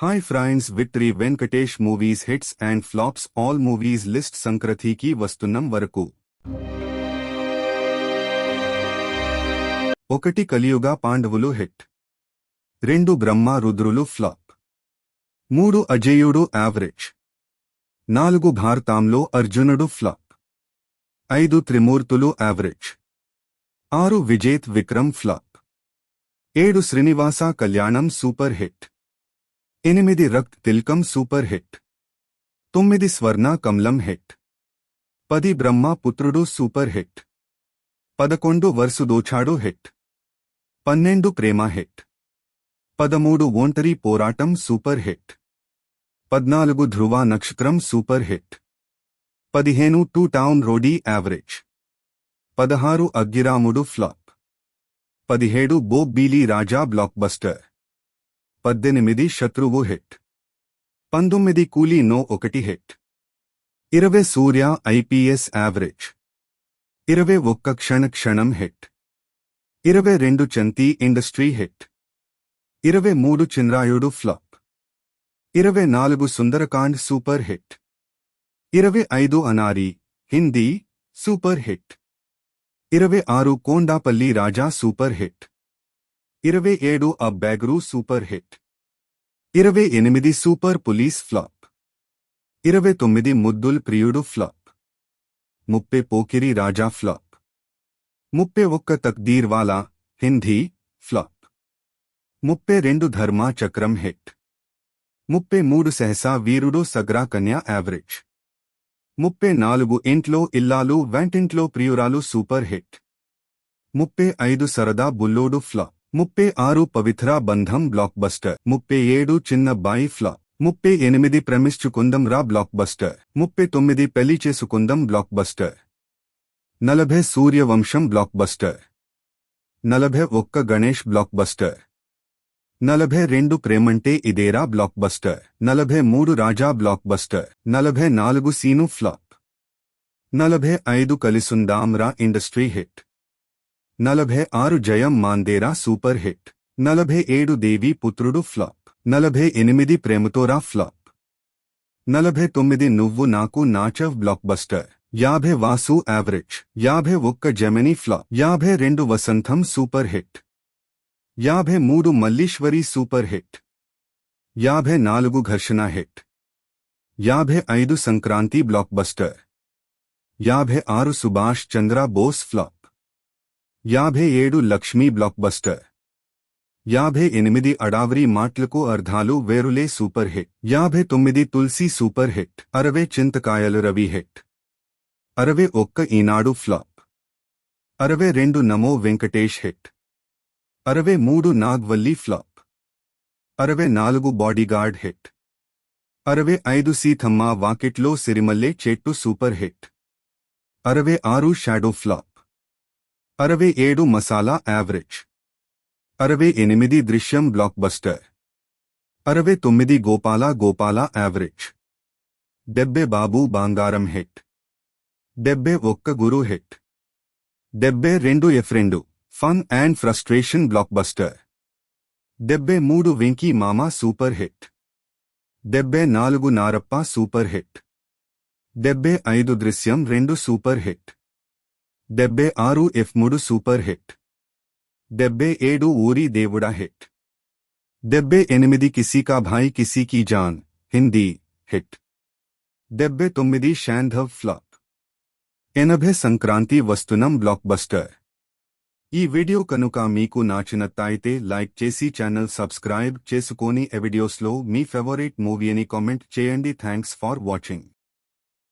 Hi friends, Victory Venkatesh movies hits and flops all movies list సంక్రాంతికి వస్తున్నం వరకు. 1 Kaliyuga Pandavulu hit. 2 Brahma Rudrulu flop. 3 Ajeyudu average. 4 Bharatamlo Arjunudu flop. 5 Trimurtulu average. 6 Vijetha Vikram flop. 7 Srinivasa Kalyanam super hit. 8 Raktha Tilakam super hit. 9 Swarna Kamalam hit. 10 Brahma Putrudu super hit. 11 Varasudochadu hit. 12 Prema hit. 13 Ontari Poratam super hit. 14 Dhruva Nakshatram super hit. 15 two town rowdy average. 16 Aggiramudu flop. 17 Bobbili రాజా blockbuster. 18 Shatruvu hit. 19 coolie no 1 hit. 20 Surya IPS average. 21 Kshana Kshanam hit. 22 Chanti industry hit. 23 చంద్రాయుడు ఫ్లాప్. 24 Sundarakanda super hit. 25 Anari Hindi super hit. 26 Kondapalli Raja super hit. 27 అబ్ బెగ్రూ super hit. 28 super police flop. 29 Muddula Priyudu flop. 30 Pokiri Raja flop. 31 Taqdeerwala Hindi flop. 32 Dharma Chakram hit. 33 సహసా వీరుడు సగ్రా కన్యా average. 34 ఇంట్లో ఇల్లాలు వంటింట్లో ప్రియురాలు super hit. 35 సరదా Bullodu flop. 36 పవిత్ర బంధం బ్లాక్ బస్టర్. 37 చిన్న బాయి ఫ్లాప్. 38 ప్రమిష్చుకుందం రా బ్లాక్ బస్టర్. 39 పెళ్లి చేసుకుందం blockbuster. 40 Suryavamsam blockbuster. 41 Ganesh blockbuster. 42 ప్రేమంటే ఇదేరా blockbuster. 43 Raja blockbuster. 44 Seenu flop. 45 కలిసుందాం రా ఇండస్ట్రీ హిట్. 46 జయం మాందేరా సూపర్ హిట్. 47 దేవి పుత్రుడు ఫ్లాప్. 48 ప్రేమతోరా ఫ్లాప్. 49 నువ్వు నాకు నాచవ్ blockbuster. 50 Vasu average. 51 Gemini flop. 52 Vasantham super hit. 53 Malliswari super hit. 54 Gharshana hit. 55 Sankranti blockbuster. 56 Subhash Chandra Bose flop. 57 Lakshmi blockbuster. 58 అడావరి మాటలకు అర్థాలు వేరులే super hit. 59 Tulasi super hit. 60 చింతకాయలు Ravi hit. 61 Eenadu flop. 62 Namo Venkatesh hit. 63 Nagavalli flop. 64 bodyguard hit. 65 సీతమ్మ వాకిట్లో సిరిమల్లె చెట్టు super hit. 66 shadow flop. 67 Masala average. 68 Drishyam blockbuster. 69 Gopala average. 70 Babu Bangaram hit. 71 Guru hit. 72 ఎఫ్రెండు fun and frustration blockbuster. 73 Venky Mama super hit. 74 Narappa super hit. 75 Drishyam 2 super hit. 76 F3 super hit. 77 ఊరి దేవుడా hit. 78 Kisi Ka Bhai Kisi Ki Jaan Hindi hit. 79 Saindhav flop. 80 Sankranti వస్తున్నం blockbuster. ఈ video కనుక మీకు నచ్చినట్లయితే లైక్ చేసి channel subscribe చేసుకొని వీడియోస్లో మీ ఫేవరెట్ మూవీని కామెంట్ చేయండి. Thanks for watching.